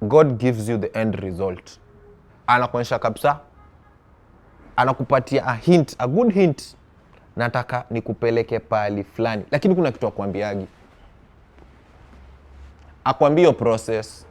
God gives you the end result. Anakuonyesha kabisa, anakupatia a good hint, nataka nikupeleke pali fulani, lakini kuna kitu akwambiagi, akwambia process.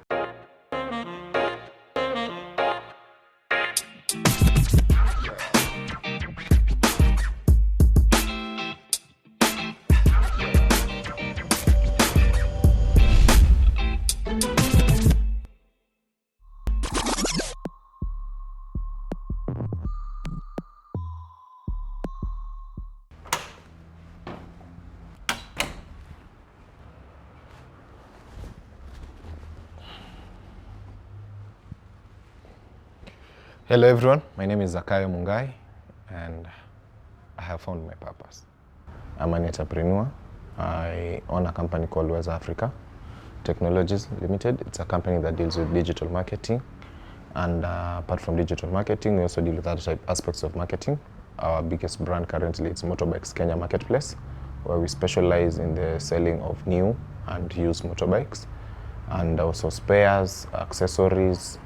Hello everyone, my name is Zakayo Mungai and I have found my purpose. I'm an entrepreneur. I own a company called Weza Africa Limited. It's a company that deals with digital marketing, and apart from digital marketing, we also deal with other aspects of marketing. Our biggest brand currently is Motorbikes Kenya Marketplace, where we specialize in the selling of new and used motorbikes, and also spares, accessories,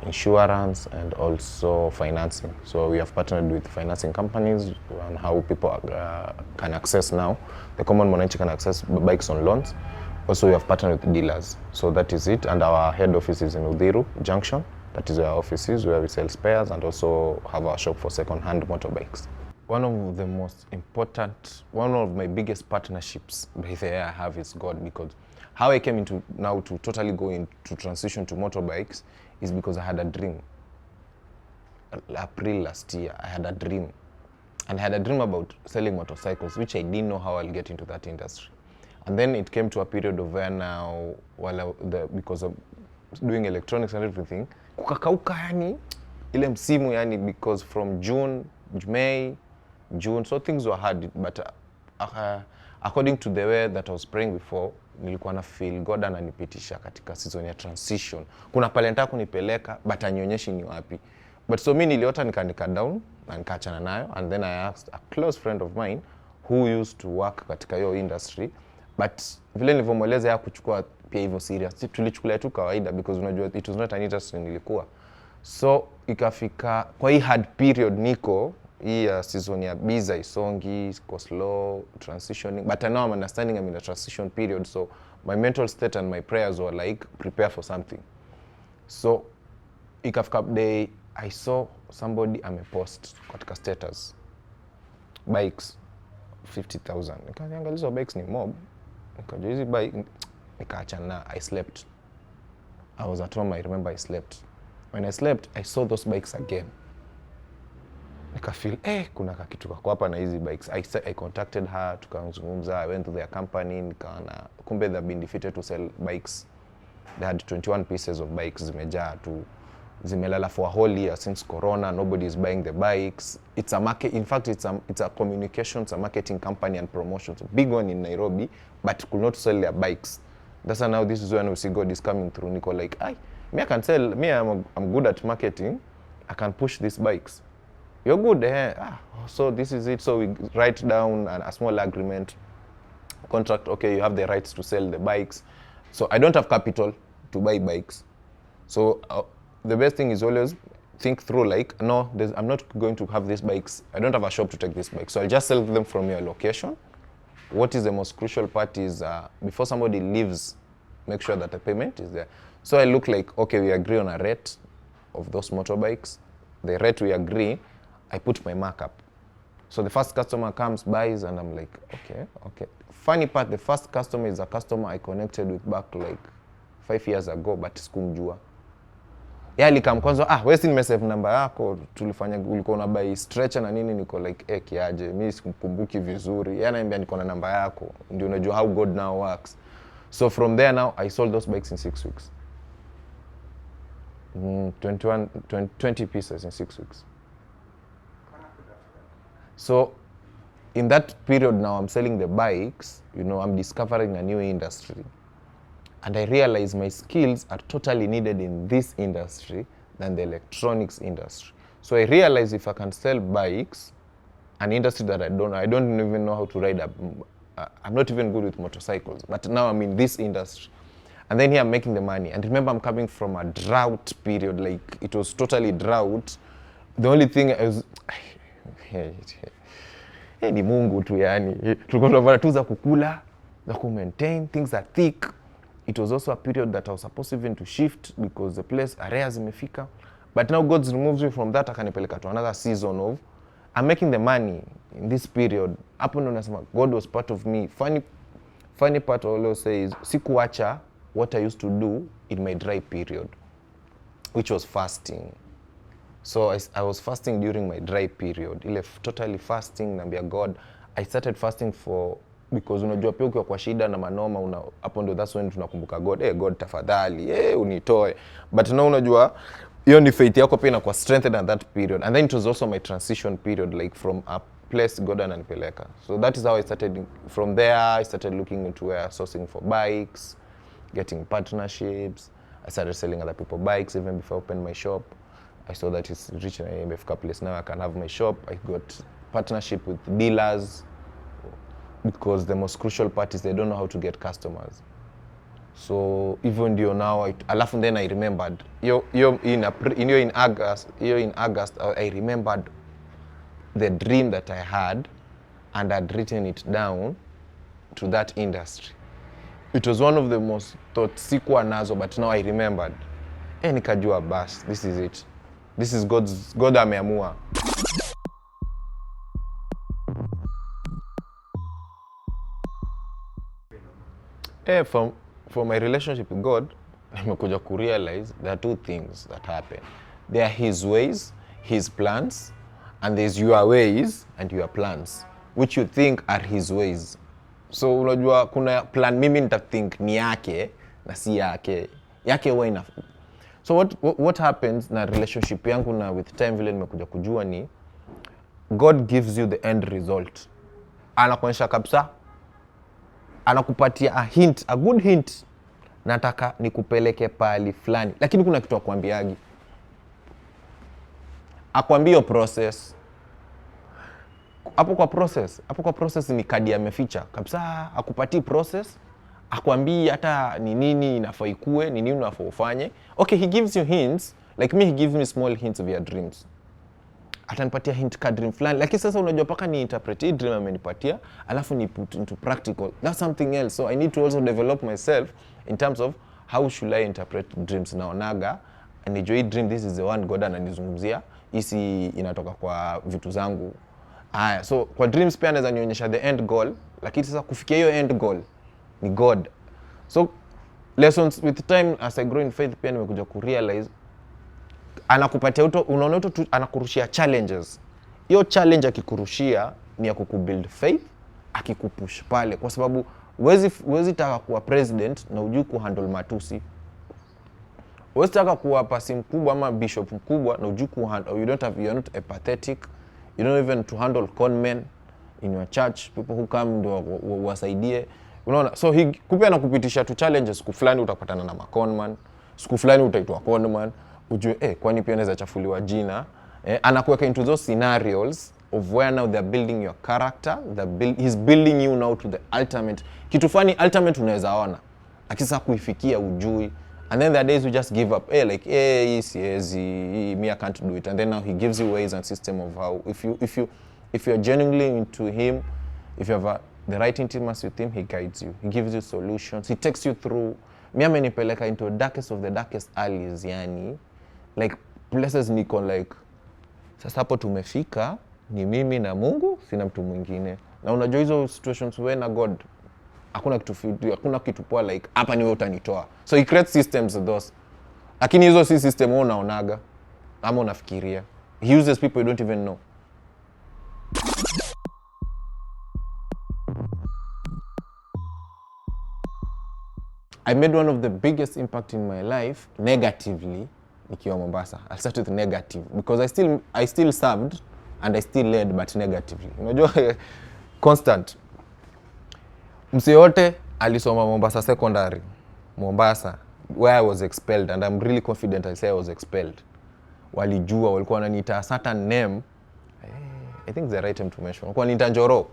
insurance, and also financing. So we have partnered with financing companies on how people can access now. The common mwananchi can access bikes on loans. Also we have partnered with dealers. So that is it. And our head office is in Udhiru Junction. That is where our office is, where we sell spares and also have our shop for second-hand motorbikes. One of the most important, one of my biggest partnerships by the way I have is God, because how I came into now to totally go into transition to motorbikes is because I had a dream. April last year, I had a dream. And I had a dream about selling motorcycles, which I didn't know how I'll get into that industry. And then it came to a period of where now, because of doing electronics and everything, kukakauka yani, ile msimu yani, because from June, May, June, so things were hard, but according to the way that I was praying before, nilikuwa na feel God ananipitisha katika season ya transition. Kuna pale nataka kunipeleka, but anionyeshi ni wapi. But so mimi niliota nikaandika down na nikaachana nayo, and then I asked a close friend of mine who used to work katika hiyo industry, but vile nilivyomweleza ya kuchukua pia hivyo serious. Tulichukulia tu kawaida because unajua it was not an industry nilikuwa. So ikafika kwa hii hard period niko hii season ya biza isongi, go slow, transitioning, but now I'm understanding I'm in a transition period, so my mental state and my prayers were like, prepare for something. So ikafika day I saw somebody amepost katika status bikes 50,000. Nikaangalia bikes ni mob, nikajua hizi bike, nikaachana. I slept. I was at home, I remember I slept. When I slept, I saw those bikes again. Nika feel, kuna kitu kako hapa na hizi bikes. I contacted her, tukazungumza, I went to their company, nikaona kumbe they've been defeated to sell bikes. They had 21 pieces of bikes zimejaa tu, zimelala for a whole year since Corona. Nobody is buying the bikes. It's a market. In fact, it's a communications, a marketing company and promotions. Big one in Nairobi, but could not sell their bikes. That's now this is when we see God is coming through. Nico like, me I can sell. Me I'm good at marketing. I can push these bikes. You're good, so this is it. So we write down a small agreement, contract. Okay, you have the rights to sell the bikes. So I don't have capital to buy bikes. So the best thing is always think through like, no, I'm not going to have these bikes. I don't have a shop to take these bikes. So I'll just sell them from your location. What is the most crucial part is before somebody leaves, make sure that the payment is there. So I look like, okay, we agree on a rate of those motorbikes. The rate we agree, I put my markup. So the first customer comes, buys, and I'm like, okay. Funny part, the first customer is a customer I connected with back like 5 years ago, but sikumjua. Alikam kwanza, wewe si nimesave namba yako, tulifanya ulikuwa unabai stretcher na nini, niko like kiaje, mimi sikumbuki vizuri. Ananiambia niko na namba yako, ndio unajua how God now works. So from there now I sold those bikes in 6 weeks. 20 pieces in 6 weeks. So in that period now I'm selling the bikes, I'm discovering a new industry. And I realize my skills are totally needed in this industry than the electronics industry. So I realize if I can sell bikes, an industry that I don't even know how to ride I'm not even good with motorcycles, but now I'm in this industry. And then here I'm making the money. And remember, I'm coming from a drought period. Like, it was totally drought. The only thing I was... ni Mungu tu yani. Tulikuwa tunavana tu za kukula, za ku-maintain, things are thick. It was also a period that I was supposed even to shift because the place, area zimefika. But now God's removed me from that, akanipeleka to another season of, I'm making the money in this period. Hapo ndo nasema, God was part of me. Funny part I always say is, sikuacha what I used to do in my dry period, which was fasting. So I was fasting during my dry period. Ile totally fasting, naambia God. I started fasting because unajua pia ukiwa kwa shida na manoma, hapo ndo that's when tunakumbuka God. God tafadhali, unitoe. But now unajua, hiyo ni faith yako pia inakuwa strengthened at that period. And then it was also my transition period, like from a place God ananipeleka. So that is how I started. From there, I started looking into sourcing for bikes, getting partnerships. I started selling other people bikes even before I opened my shop. I saw that it's reaching an imefika place now I can have my shop. I got partnership with dealers because the most crucial part is they don't know how to get customers. So even though now, alafu then I remembered, in August, I remembered the dream that I had, and I'd written it down to that industry. It was one of the most thought sikuwa nazo, but now I remembered. Nikajua bas, this is it. This is God ameamua. For my relationship with God, nimekuja kurealize there are two things that happen. There are his ways, his plans, and there's your ways and your plans, which you think are his ways. So unajua kuna plan mimi nitathink ni yake na si yake. Yake huwa ina. So what happens na relationship yangu na with time vile nimekuja kujua ni God gives you the end result. Anakuonyesha kabisa, anakupatia a good hint, nataka nikupeleke pali fulani, lakini kuna kitu akwambiagi. Akwambia process. Hapo kwa process ni kadi ameficha kabisa, akupatii process, akwambii hata ni nini inafaa ikue, ni nini unafaa ufanye. Okay, he gives you hints, like me, he gives me small hints of your dreams. Atanipatia hint ka dream fulani, lakini sasa unajua paka ni interpret hii dream amenipatia, alafu ni put into practical. That's something else. So I need to also develop myself in terms of how should I interpret dreams naonaga, and enjoy dream, this is the one God ananizungumzia, isi inatoka kwa vitu zangu. So kwa dreams pia anaweza nionyesha the end goal, lakini sasa kufikia hiyo end goal ni God. So lessons with time as I grow in faith pia nimekuja kurealize, anakupatia unaona anakurushia challenges. Hiyo challenge akikurushia ni ya kukubuild faith, akikupush pale, kwa sababu huwezi taka kuwa president na hujui kuhandle matusi. Huwezi taka kuwa pasi mkubwa ama bishop mkubwa na hujui kuhandle, you're not empathetic, you don't even to handle con men in your church, people who come ndio wasaidie. Unaona, so kupia na kupitisha tu challenges. Siku fulani utapatana na con man, siku fulani utaitwa con man, ujue kwani pia naweza chafuliwa jina. Anakuweka into those scenarios of where now they're building your character, he's building you now to the ultimate. Kitu fani ultimate unaweza ona, akisa kuifikia ujui. And then there are days you just give up. Me I can't do it. And then now he gives you ways and system of how, if you're genuinely into him, if you have the right intimacy with him, he guides you. He gives you solutions. He takes you through. Me amenipeleka into the darkest of the darkest alleys, yani. Like places niko like, sasa hapo tumefika, ni mimi na Mungu, sina mtu mwingine. Na unajua hizo situations wewe na God, hakuna kitu poa like hapa ni wewe utanitoa. So he creates systems of those. Lakini hizo si system wewe unaonaga ama unafikiria. He uses people you don't even know. I made one of the biggest impact in my life negatively nikiwa Mombasa. I'll start with negative because I still served and I still led, but negatively. Unajua constant. Mse yote alisoma Mombasa secondary. Mombasa, where I was expelled, and I'm really confident I say I was expelled. Walijua, walikuwa wananiita a certain name. I think it's the right time to mention. Walikuwa wananiita Njoro.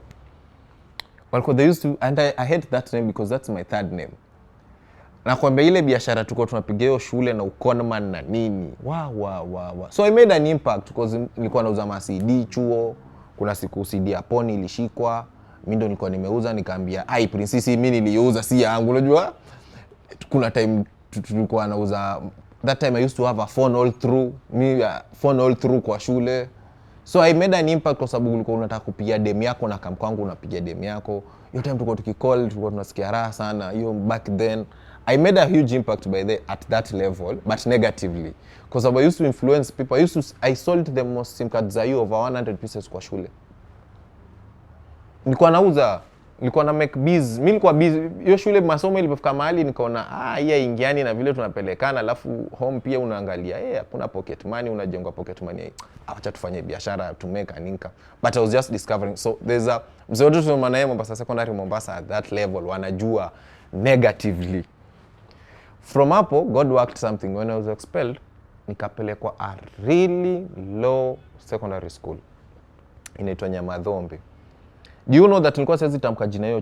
Walikuwa they used to, and I hate that name because that's my third name. nakwambia ile biashara tuko tunapiga hiyo shule na ukonman na nini. So I made an impact because nilikuwa nauza ma CD chuo. Kuna siku CD Aponi ilishikwa, mimi ndo nilikuwa nimeuza, nikaambia ai princess mimi niliuza si yangu. Unajua kuna time tulikuwa nauza, that time I used to have a phone all through kwa shule. So I made an impact kwa sababu ulikuwa unataka kupiga dem yako na kamkwangu unapiga dem yako. Hiyo time tulikuwa tukicall, tulikuwa tunasikia raha sana. Hiyo back then I made a huge impact at that level, but negatively. Because I used to influence people. I sold the most SIM cards za over 100 pieces kwa shule. Nilikuwa nauza, nilikuwa na make biz. Mimi nilikuwa busy. Hiyo shule masomo ilipofika mahali nikaona hii ingiani na vile tunapelekana, alafu home pia unaangalia hakuna pocket money, unajenga pocket money. Acha tufanye biashara to make an income. But I was just discovering. So there's a mzee wetu tunamwona Mombasa Secondary Mombasa at that level wanajua negatively. From hapo God worked something. When I was expelled nikapelekwa a really low secondary school inaitwa Nyamadhombe. Do you know that nilikuwa siwezi tamka jina hiyo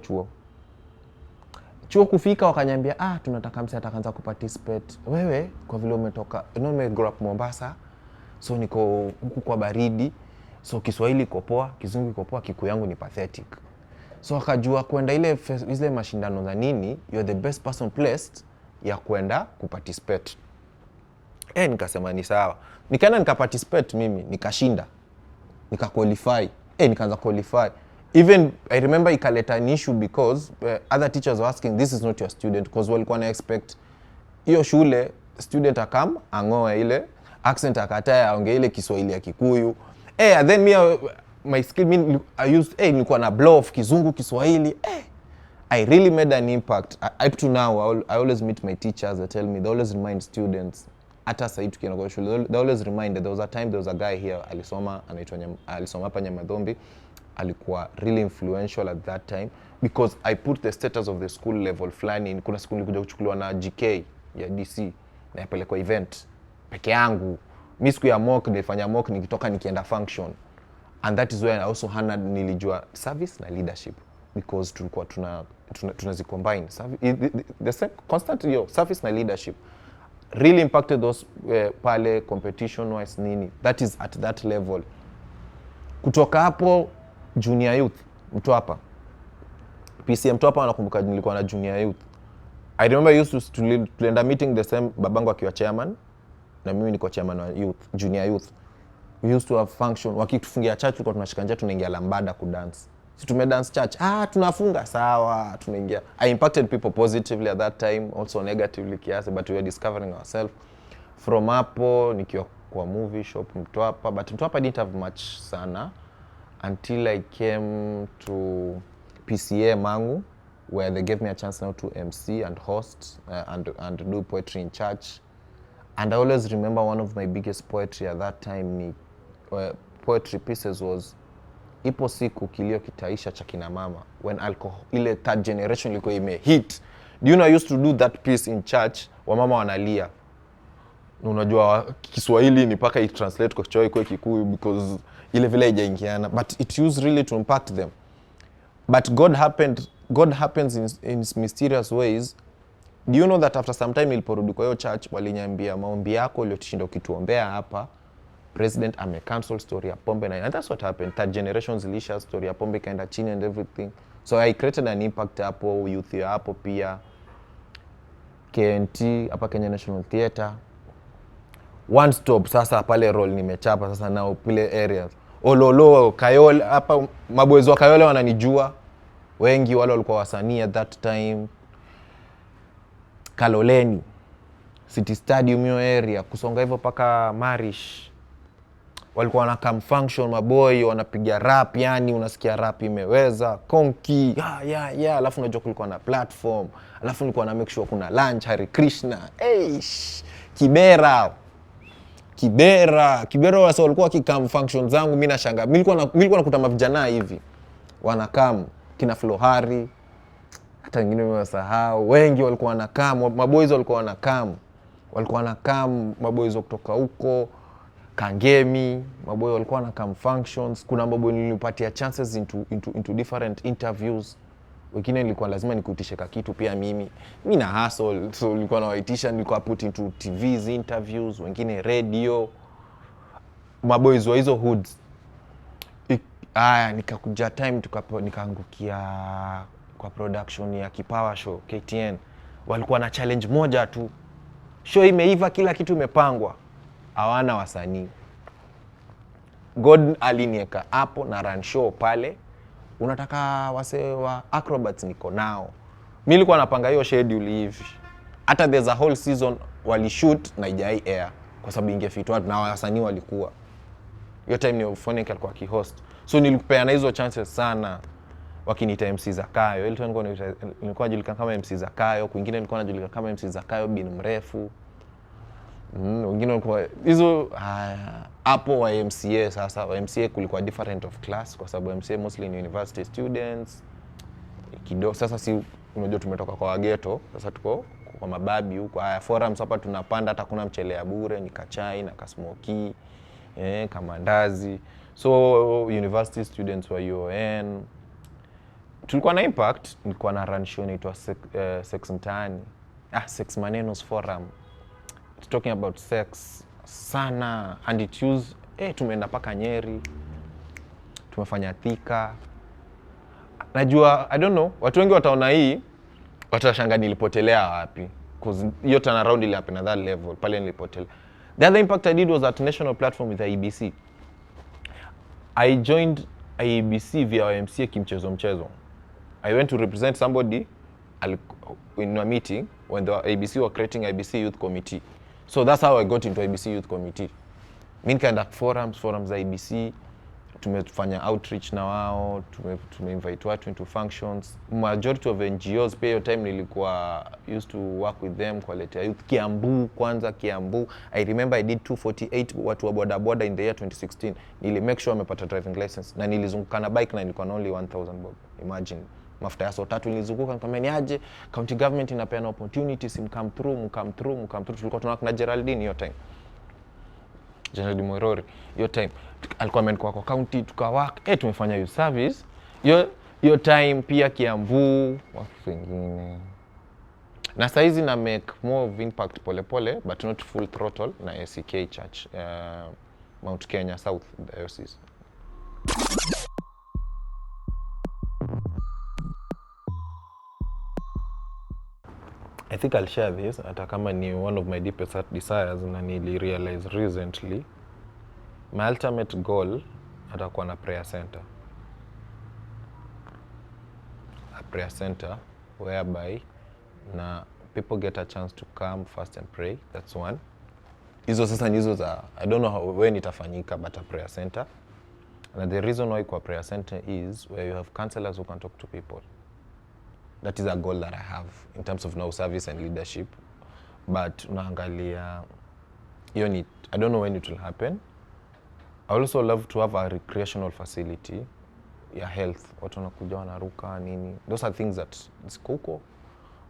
chuo kufika wakaniambia tunataka msee atakaanza kuparticipate. Wewe kwa vile umetoka me grow up Mombasa, so niko huku kwa baridi, so Kiswahili iko poa, Kizungu iko poa, Kikuyu yangu ni pathetic. So akajua kwenda ile mashindano za nini, you're the best person placed ya kwenda kuparticipate. Nikasema ni sawa. Nikaenda nikaparticipate mimi, nikashinda. Nikaqualify. Nikaanza qualify. Even I remember ikaleta an issue because other teachers were asking, this is not your student, because walikuwa na expect hiyo shule student akam angoe ile accent akatae aongee ile Kiswahili ya Kikuyu. And then my skill nilikuwa na blow off Kizungu Kiswahili. I really made an impact. Up to now I always meet my teachers, they tell me, they always remind students hata sasa tukienda kwa shule, they always reminded. There was a guy here alisoma hapa Nyamadhombe, alikuwa really influential at that time because I put the status of the school level flani. Kuna siku nilikuja kuchukuliwa na GK ya DC na yapelekwa event peke yangu. Mimi siku ya mock nilifanya mock nikitoka nikienda function, and that is where I also nilijua service na leadership because tulikuwa tunazicombine the same constant service na leadership really impacted those pale competition wise nini. That is at that level. Kutoka hapo junior youth Mtwapa, PCM Mtwapa, nakumbuka nilikuwa na junior youth. I remember I used to tulienda meeting the same, babangu akiwa chairman na mimi niko chairman wa youth, junior youth. We used to have function, wakitufungia church tulikuwa tunashika nje tunaingia lambada kudance. Si tumedance church, tunafunga sawa, tunaingia. I impacted people positively at that time, also negatively kiasi, but we were discovering ourselves. From hapo nikiwa kwa movie shop Mtwapa, but Mtwapa didn't have much sana until I came to PCA Mangu, where they gave me a chance now to MC and host and do poetry in church. And I always remember one of my biggest poetry at that time poetry pieces was ipo siku kilio kitaisha cha kina mama, when alcohol ile third generation ilikuwa hit. Do you know I used to do that piece in church, wamama wanalia. Unajua Kiswahili ni paka i translate kwa Kiswahili kwa Kikuyu because ile vile haijaingiana, but it used really to impact them. But God happens in mysterious ways. Do you know that after some time iliporudi kwa hiyo church waliniambia, maombi yako uliyotishinda ukituombea hapa, president cancel story ya pombe, and that's what happened. Third generations zilisha story ya pombe kaenda chini and everything. So I created an impact hapo, youth ya hapo pia, KNT hapa Kenya National Theatre. One stop sasa pale role nimechapa sasa nao pile areas. Ololo Kayole hapa, maboys wa Kayole wananijua. Wengi wale walikuwa wasanii at that time. Kaloleni, City Stadium hiyo area, kusonga hivyo paka Marish. Walikuwa wana come function, maboy wanapiga rap, yani unasikia rap imeweza konki alafu unajua kulikuwa na platform, alafu nilikuwa na make sure kuna lunch, Hari Krishna, Kibera wasa walikuwa wakikam function zangu, mimi nashangaa. Nilikuwa nakuta mavijana hivi wanakam kina Flohari, hata wengine nimewasahau, wengi walikuwa wanakam, maboys walikuwa wanakam, maboys kutoka huko Kangemi, maboy walikuwa wanakam functions. Kuna maboy nilipatia chances into different interviews wengine nilikuwa lazima nikuitishe kitu pia mimi na hustle, so nilikuwa nawaitisha, nilikuwa put into TVs interviews, wengine radio, maboys wa hizo hoods. Nikakuja time nikaangukia kwa production ya Kipawa Show KTN. Walikuwa na challenge moja tu, show imeiva, kila kitu imepangwa, hawana wasanii. God alinieka hapo na run show pale, unataka wase wa acrobats, niko nao. Mimi nilikuwa napanga hiyo schedule hivi, hata there's a whole season wali shoot na haijai air kwa sababu ingefit watu na wasanii walikuwa. Hiyo time ni Euphonic alikuwa ki-host, so nilikupeana hizo chances sana. Wakiniita MC Zakayo, ile time nilikuwa najulikana kama MC Zakayo, kwingine nilikuwa najulikana kama MC Zakayo bin mrefu. Wengine walikuwa hizo hapo wa MCA. Sasa wa MCA kulikuwa different of class kwa sababu MCA mostly ni university students kidogo. Sasa si unajua tumetoka kwa wageto, sasa tuko kwa mababi huko. Forums hapa tunapanda, hata kuna mchele ya bure, ni kachai na kasmoki, kama ndazi. So university students wa UON tulikuwa na impact. Nilikuwa na run show inaitwa Sex Mtaani, Sex Manenos Forum. It's talking about sex sana, and it use tumeenda paka Nyeri, tumefanya Thika. Najua I don't know, watu wengi wataona hii watashangaa nilipotelea wapi, because hiyo turnaround ile happen at that level pale nilipotelea. The other impact I did was at national platform with IEBC. I joined IEBC via MCA kimchezo. I went to represent somebody in a meeting when the IEBC were creating IEBC Youth Committee. So that's how I got into IEBC Youth Committee. Mimi kind of forums za IEBC, tumefanya outreach na wao, tumeinvite watu into functions. Majority of NGOs pay your time nilikuwa used to work with them quality youth. Kiambu, I remember I did 248 watu wa boda in the year 2016. Nili make sure wamepata driving license na nilizunguka na bike na nilikuwa na only 1000 bob. Imagine mafuta ya tatu nilizunguka, nikamwambia aje county government inapeana opportunities, come through. Tulikuwa tunawaka na Geraldine hiyo time, Geraldine Moirori hiyo time alikuwa amenikuwa kwa county, tukawaka tumefanya youth service hiyo time. Pia Kiambu watu wengine, na saizi na make more of impact pole but not full throttle na ACK Church Mount Kenya South Diocese. I think I'll share this, hata kama ni one of my deepest desires na nili realize recently. My ultimate goal atakuwa na prayer center. A prayer center whereby na people get a chance to come fast and pray. That's one. Hizo sasa nizo za I don't know when itafanyika, but a prayer center. And the reason why kwa prayer center is where you have counselors who can talk to people. That is a goal that I have in terms of now service and leadership. But unaangalia hiyo ni I don't know when it will happen. I also love to have a recreational facility ya health. Watu wanakuja wanaruka nini. Those are things that is cool.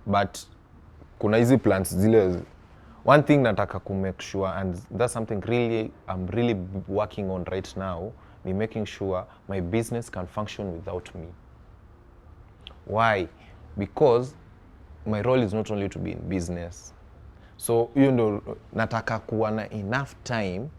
But kuna hizi plans zile. One thing nataka ku make sure, and that's something really I'm really working on right now, ni making sure my business can function without me. Why? Because my role is not only to be in business. So nataka kuwa na enough time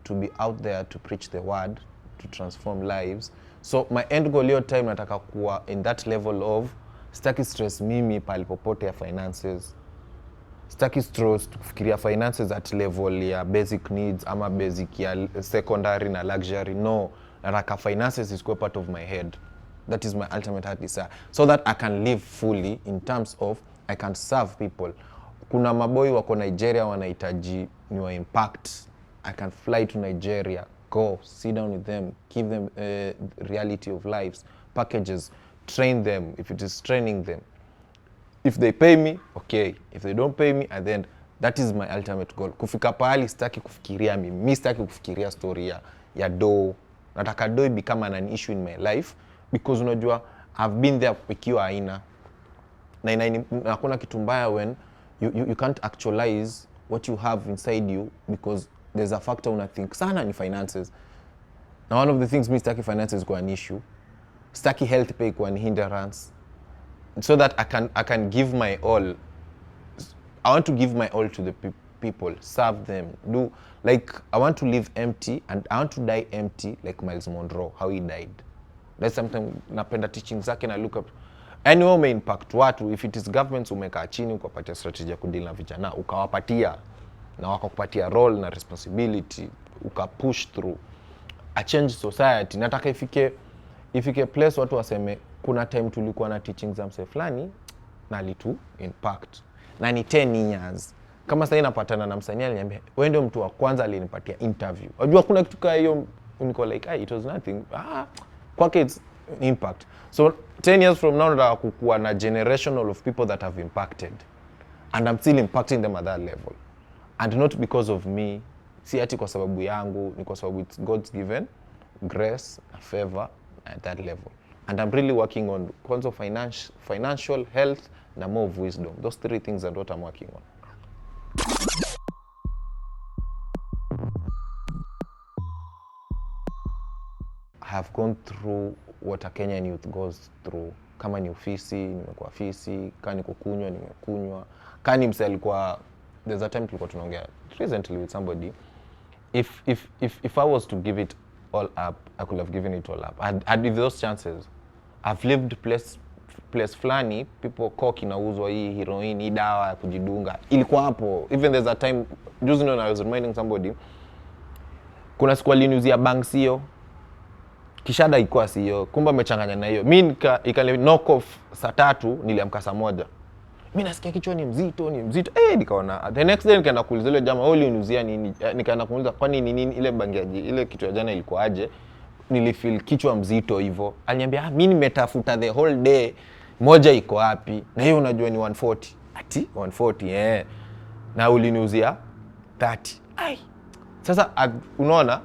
to be out there to preach the word, to transform lives. So my end goal hiyo time nataka kuwa in that level of sitaki stress mimi palipopote ya finances. Sitaki stress kufikiria finances at level ya basic needs ama basic ya secondary na luxury. No, nataka finances is part of my head. That is my ultimate heart desire, so that I can live fully in terms of I can serve people. Kuna maboy wako Nigeria wanahitaji new impact. I can fly to Nigeria, go sit down with them, give them reality of lives, packages, train them if it is training them. If they pay me, okay. If they don't pay me, and then that is my ultimate goal. Kufika pahali sitaki kufikiria mimi sitaki kufikiria story ya do. Nataka do become an issue in my life. Because unajua I've been there ikiwa haina na hakuna kitu mbaya when you can't actualize what you have inside you, because there's a factor una think sana ni finances. Now one of the things me sitaki finances kwa an issue. Staki health pay kwa ni hindrance, so that I can give my all. I want to give my all to the people, serve them, do like I want to live empty and I want to die empty like Miles Monroe, how he died. That's something napenda teaching zake na look up. Anyway, may impact watu. If it is governments umeka chini ukapatia strategy ya kudeal na vijana, ukawapatia na wakakupatia role na responsibility, ukapush through a change society. Nataka ifike place watu waseme kuna time tulikuwa na teaching za mse fulani na litu impact. Na ni 10 years. Kama sasa napatana na msanii aliniambia, wewe ndio mtu wa kwanza alinipatia interview. Unajua kuna kitu kama hiyo uniko like, it was nothing. Kwake it's impact. So 10 years from now nataka kukua na generational of people that have impacted. And I'm still impacting them at that level. And not because of me. Si ati kwa sababu yangu, ni kwa sababu it's God's given grace, a favor at that level. And I'm really working on cons of financial, health, and more of wisdom. Those 3 things are what I'm working on. I have gone through what a Kenyan youth goes through. Kama ni ofisi, nimekuwa ofisi. Kama ni kukunywa, nimekunywa. Kama ni mse alikuwa, there's a time tulikuwa tunaongea recently with somebody. If I was to give it all up, I could have given it all up. I'd those chances. I've lived place flani, people coke inauzwa hii heroin, hii dawa ya kujidunga. Ilikuwa hapo. Even there's a time, just when I was reminding somebody, kuna siku aliniuzia bank sio. Kishada ilikuwa sio. Kumbe amechanganya na hiyo. Mimi ikale knock off saa 3 niliamka saa 1. Mimi nasikia kichwa ni mzito. Nikaona. The next day nikaenda kuuliza ile jamaa, "Wewe uniuzia nini?" Nikaenda kumuuliza, "Kwani ni nini ile bangiaji? Ile kitu ya jana ilikuwa aje?" Nilifeel kichwa mzito hivyo. Aliniambia, "Mimi nimetafuta the whole day. Moja iko wapi?" Na hiyo unajua ni 140. Ati 140 Na uliniuzia 30. Sasa unaona,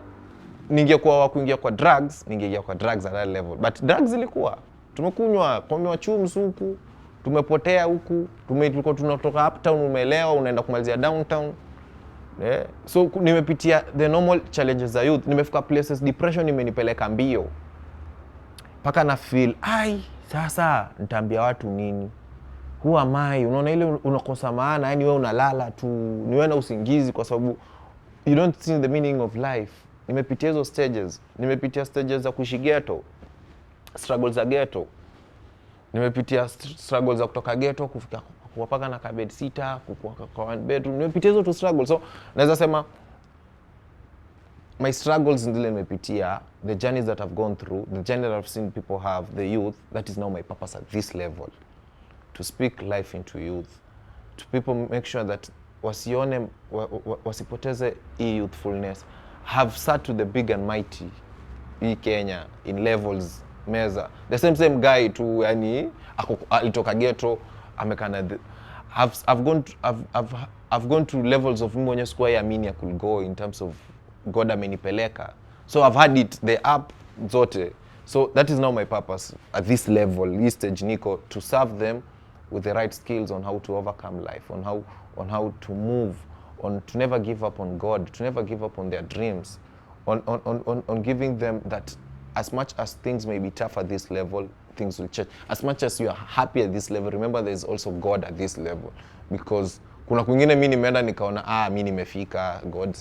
ningekuwa kuingia kwa drugs, ningeingia kwa drugs at that level. But drugs ilikuwa tumekunywa pombe wa chumu supu, tumepotea huku, tulikuwa tunatoka uptown, umeelewa, unaenda kumalizia downtown. So nimepitia the normal challenges za youth. Nimefika places, depression imenipeleka mbio. Paka na feel, sasa nitaambia watu nini? Who am I? Unaona ile unakosa maana, yani wewe unalala tu, ni wewe na usingizi kwa sababu you don't see the meaning of life. Nimepitia hizo stages. Nimepitia stages za kuishi ghetto, struggles za ghetto. Nimepitia struggles za kutoka ghetto kufika kupaka na kabed sita, kukua kwa one bedroom. Nimepitia hizo tu struggles. So naweza sema my struggles ndile nimepitia, the journeys that I've gone through, the journey that I've seen people have, the youth, that is now my purpose at this level. To speak life into youth. To people make sure that wasione, wasipoteze youthfulness. Have sat to the big and mighty in Kenya in levels meza. The same guy tu, yani alitoka ghetto amekana. I've gone to levels of mwenye square amini I could go in terms of God amenipeleka. So I've had it the up zote. So that is now my purpose at this level, this stage Nico, to serve them with the right skills on how to overcome life, on how to move, on to never give up on God, to never give up on their dreams, on giving them that as much as things may be tough at this level, things will change. As much as you are happy at this level, remember there is also God at this level. Because kuna kwingine mimi nimeenda nikaona mimi nimefika, God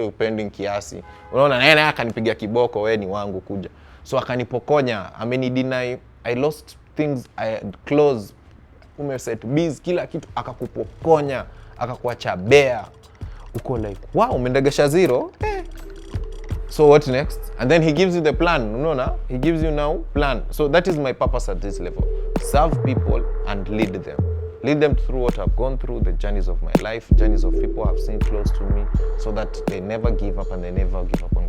upending kiasi. Unaona naye akanipiga kiboko, wewe ni wangu kuja. So akanipokonya, amenideny, I lost things, I had clothes, umeset biz, kila kitu akakupokonya, akakuacha bare. Uko like, wow, umendegesha zero. So what next? And then he gives you the plan. Unaona? He gives you now plan. So that is my purpose at this level. Serve people and lead them. Lead them through what I've gone through, the journeys of my life, journeys of people I've seen close to me, so that they never give up and they never give up on